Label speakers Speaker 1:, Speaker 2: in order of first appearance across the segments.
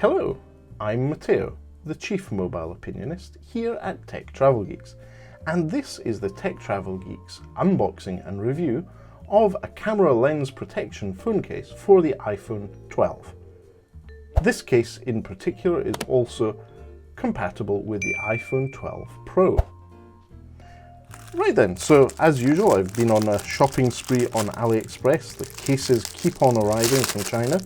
Speaker 1: Hello, I'm Matteo, the Chief Mobile Opinionist here at Tech Travel Geeks, and this is the Tech Travel Geeks unboxing and review of a camera lens protection phone case for the iPhone 12. This case in particular is also compatible with the iPhone 12 Pro. Right then, so as usual, I've been on a shopping spree on AliExpress. The cases keep on arriving from China,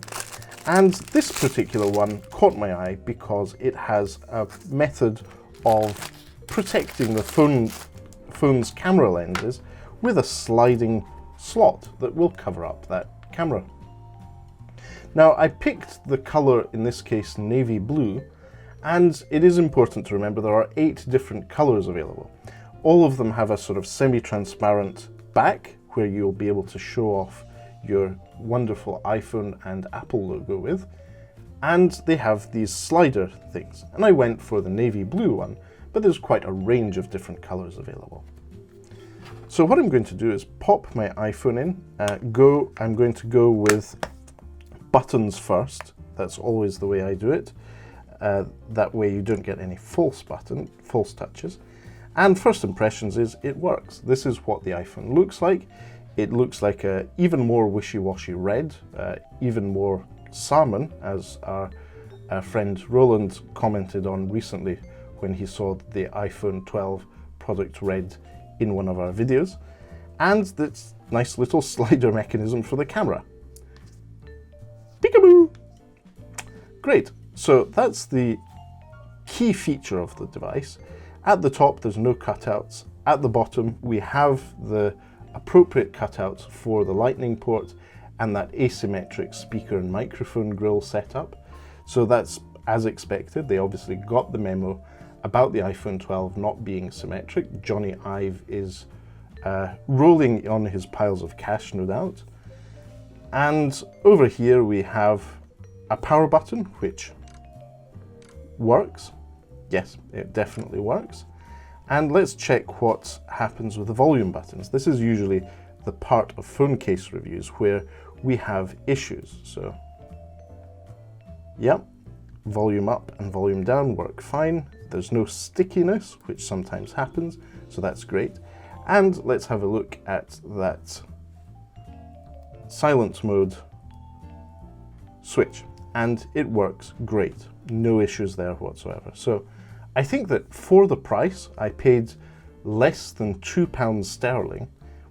Speaker 1: and this particular one caught my eye because it has a method of protecting the phone's camera lenses with a sliding slot that will cover up that camera. Now, I picked the color, in this case navy blue, and it is important to remember there are 8 different colors available. All of them have a sort of semi-transparent back where you'll be able to show off your wonderful iPhone and Apple logo with, and they have these slider things. And I went for the navy blue one, but there's quite a range of different colors available. So what I'm going to do is pop my iPhone in, I'm going to go with buttons first. That's always the way I do it. That way you don't get any false touches. And first impressions is it works. This is what the iPhone looks like. It looks like a even more wishy-washy red, even more salmon, as our friend Roland commented on recently when he saw the iPhone 12 product red in one of our videos. And this nice little slider mechanism for the camera. Peekaboo! Great, so that's the key feature of the device. At the top, there's no cutouts. At the bottom, we have the appropriate cutouts for the lightning port and that asymmetric speaker and microphone grill setup. So that's as expected. They obviously got the memo about the iPhone 12 not being symmetric. Johnny Ive is rolling on his piles of cash, no doubt. And over here we have a power button, which works. Yes, it definitely works. And let's check what happens with the volume buttons. This is usually the part of phone case reviews where we have issues. So, yep, volume up and volume down work fine. There's no stickiness, which sometimes happens, so that's great. And let's have a look at that silent mode switch. And it works great. No issues there whatsoever. So I think that for the price, I paid less than £2 sterling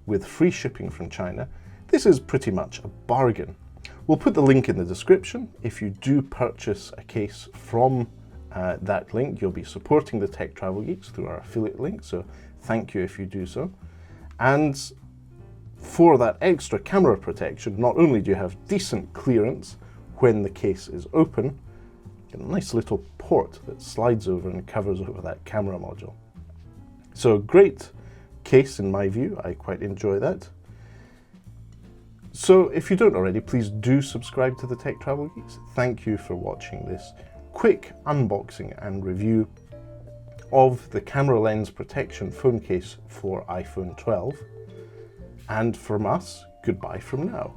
Speaker 1: with free shipping from China. This is pretty much a bargain. We'll put the link in the description. If you do purchase a case from that link, you'll be supporting the Tech Travel Geeks through our affiliate link, so thank you if you do so. And for that extra camera protection, not only do you have decent clearance when the case is open, a nice little port that slides over and covers over that camera module. So great case in my view, I quite enjoy that. So if you don't already, please do subscribe to the Tech Travel Geeks. Thank you for watching this quick unboxing and review of the camera lens protection phone case for iPhone 12. And from us, goodbye from now.